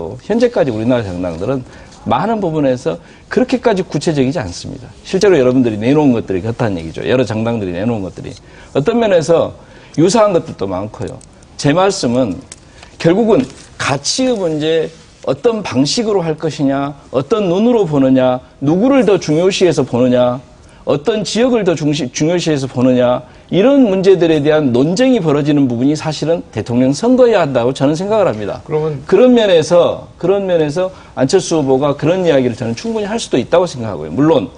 하더라도 현재까지 우리나라 정당들은 많은 부분에서 그렇게까지 구체적이지 않습니다. 실제로 여러분들이 내놓은 것들이 그렇다는 얘기죠. 여러 정당들이 내놓은 것들이. 어떤 면에서 유사한 것들도 많고요. 제 말씀은 결국은 가치의 문제, 어떤 방식으로 할 것이냐, 어떤 눈으로 보느냐, 누구를 더 중요시해서 보느냐, 어떤 지역을 더 중요시해서 보느냐, 이런 문제들에 대한 논쟁이 벌어지는 부분이 사실은 대통령 선거여야 한다고 저는 생각을 합니다. 그런 면에서 안철수 후보가 그런 이야기를 저는 충분히 할 수도 있다고 생각하고요. 물론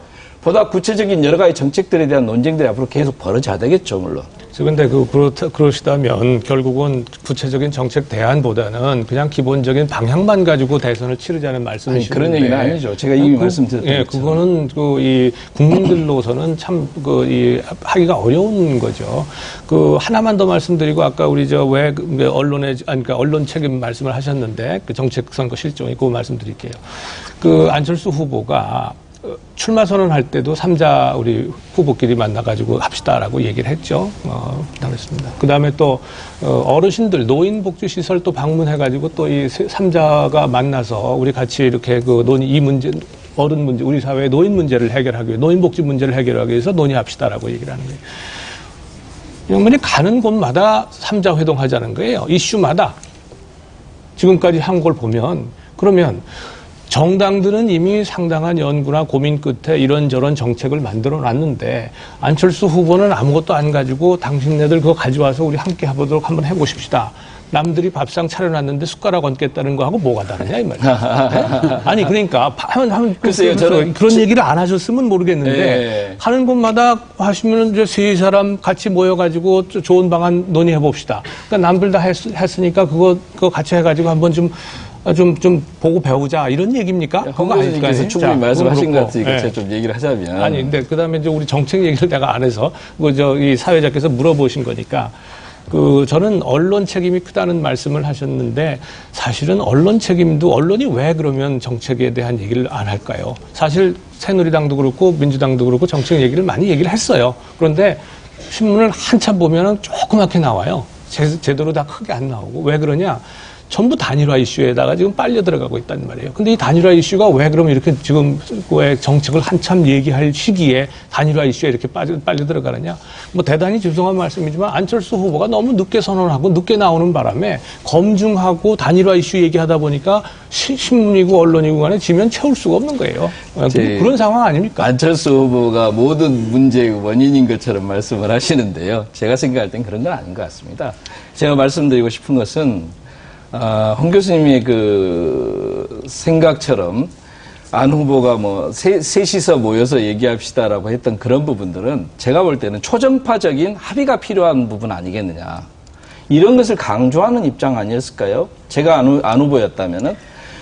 보다 구체적인 여러 가지 정책들에 대한 논쟁들이 앞으로 계속 벌어져야 되겠죠, 물론. 근데 그러시다면 결국은 구체적인 정책 대안보다는 그냥 기본적인 방향만 가지고 대선을 치르자는 말씀이신데. 그런 얘기는 아니죠. 제가 이미 말씀드렸죠. 예, 그거는 이 국민들로서는 참 하기가 어려운 거죠. 하나만 더 말씀드리고 아까 우리 그러니까 언론 책임 말씀을 하셨는데 그 정책 선거 실종이 그거 말씀드릴게요. 안철수 후보가 출마 선언할 때도 3자 우리 후보끼리 만나가지고 합시다라고 얘기를 했죠. 그랬습니다. 그 다음에 또, 어르신들, 노인복지시설 또 방문해가지고 또 이 3자가 만나서 우리 같이 이렇게 이 문제, 어른 문제, 우리 사회의 노인 문제를 해결하기 위해, 노인복지 문제를 해결하기 위해서 논의합시다라고 얘기를 하는 거예요. 양반이 가는 곳마다 3자 회동하자는 거예요. 이슈마다. 지금까지 한 걸 보면, 그러면 정당들은 이미 상당한 연구나 고민 끝에 이런저런 정책을 만들어 놨는데 안철수 후보는 아무것도 안 가지고 당신네들 그거 가져와서 우리 함께 해보도록 한번 해보십시다. 남들이 밥상 차려놨는데 숟가락 얹겠다는 거하고 뭐가 다르냐 이 말이야. 네? 아니 그러니까 글쎄요, 저는 그런 얘기를 안 하셨으면 모르겠는데 하는 곳마다 하시면 이제 세 사람 같이 모여가지고 좋은 방안 논의해 봅시다. 그러니까 남들 다 했으니까 그거 같이 해가지고 한번 좀 보고 배우자 이런 얘기입니까? 그거 아닐까요? 충분히 말씀하신 것 같으니까 제가 좀 얘기를 하자면. 아니 근데 그다음에 이제 우리 정책 얘기를 내가 안 해서 이 사회자께서 물어보신 거니까 저는 언론 책임이 크다는 말씀을 하셨는데 사실은 언론 책임도 언론이 왜 그러면 정책에 대한 얘기를 안 할까요? 사실 새누리당도 그렇고 민주당도 그렇고 정책 얘기를 많이 얘기를 했어요. 그런데 신문을 한참 보면은 조그맣게 나와요. 제대로 다 크게 안 나오고 왜 그러냐? 전부 단일화 이슈에다가 지금 빨려 들어가고 있단 말이에요. 근데 이 단일화 이슈가 왜 그러면 이렇게 지금 왜 정책을 한참 얘기할 시기에 단일화 이슈에 이렇게 빨려 들어가느냐. 대단히 죄송한 말씀이지만 안철수 후보가 너무 늦게 선언하고 늦게 나오는 바람에 검증하고 단일화 이슈 얘기하다 보니까 신문이고 언론이고 간에 지면 채울 수가 없는 거예요. 그런 상황 아닙니까? 안철수 후보가 모든 문제의 원인인 것처럼 말씀을 하시는데요. 제가 생각할 땐 그런 건 아닌 것 같습니다. 제가 말씀드리고 싶은 것은 홍 교수님의 생각처럼 안 후보가 셋이서 모여서 얘기합시다라고 했던 그런 부분들은 제가 볼 때는 초정파적인 합의가 필요한 부분 아니겠느냐. 이런 것을 강조하는 입장 아니었을까요? 제가 안 후보였다면은.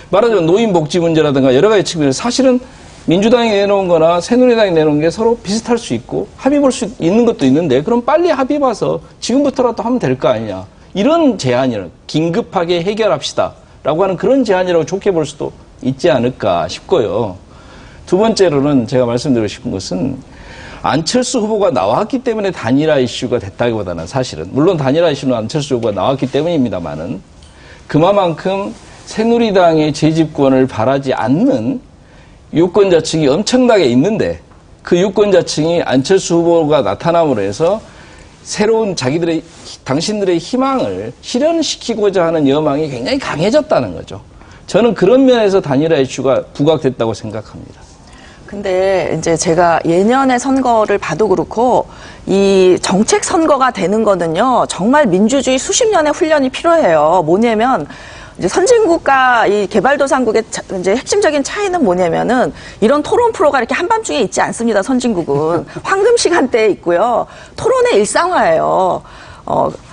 말하자면 노인복지 문제라든가 여러 가지 측면에서 사실은 민주당이 내놓은 거나 새누리당이 내놓은 게 서로 비슷할 수 있고 합의 볼 수 있는 것도 있는데 그럼 빨리 합의 봐서 지금부터라도 하면 될 거 아니냐. 이런 제안이라 긴급하게 해결합시다 라고 하는 그런 제안이라고 좋게 볼 수도 있지 않을까 싶고요. 두 번째로는 제가 말씀드리고 싶은 것은 안철수 후보가 나왔기 때문에 단일화 이슈가 됐다기보다는 사실은 물론 단일화 이슈는 안철수 후보가 나왔기 때문입니다만은 그만큼 새누리당의 재집권을 바라지 않는 유권자층이 엄청나게 있는데 그 유권자층이 안철수 후보가 나타남으로 해서 새로운 당신들의 희망을 실현시키고자 하는 여망이 굉장히 강해졌다는 거죠. 저는 그런 면에서 단일화 이슈가 부각됐다고 생각합니다. 근데 이제 제가 예년의 선거를 봐도 그렇고 이 정책 선거가 되는 거는요, 정말 민주주의 수십 년의 훈련이 필요해요. 뭐냐면 이제 선진국과 이 개발도상국의 이제 핵심적인 차이는 뭐냐면은 이런 토론 프로가 이렇게 한밤중에 있지 않습니다. 선진국은 황금 시간대에 있고요. 토론의 일상화예요.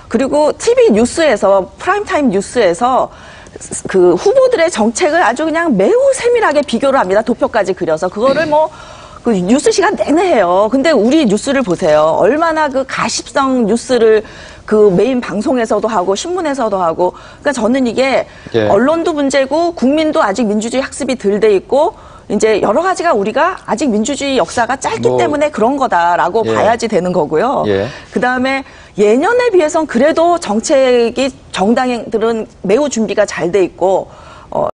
그리고 TV 뉴스에서 프라임타임 뉴스에서 그 후보들의 정책을 아주 그냥 매우 세밀하게 비교를 합니다. 도표까지 그려서 그거를 그 뉴스 시간 내내 해요. 근데 우리 뉴스를 보세요. 얼마나 그 가십성 뉴스를 그 메인 방송에서도 하고 신문에서도 하고. 그러니까 저는 이게 언론도 문제고 국민도 아직 민주주의 학습이 덜 돼 있고 이제 여러 가지가 우리가 아직 민주주의 역사가 짧기 때문에 그런 거다라고 봐야지 되는 거고요. 그다음에 예년에 비해서는 그래도 정책이 정당들은 매우 준비가 잘 돼 있고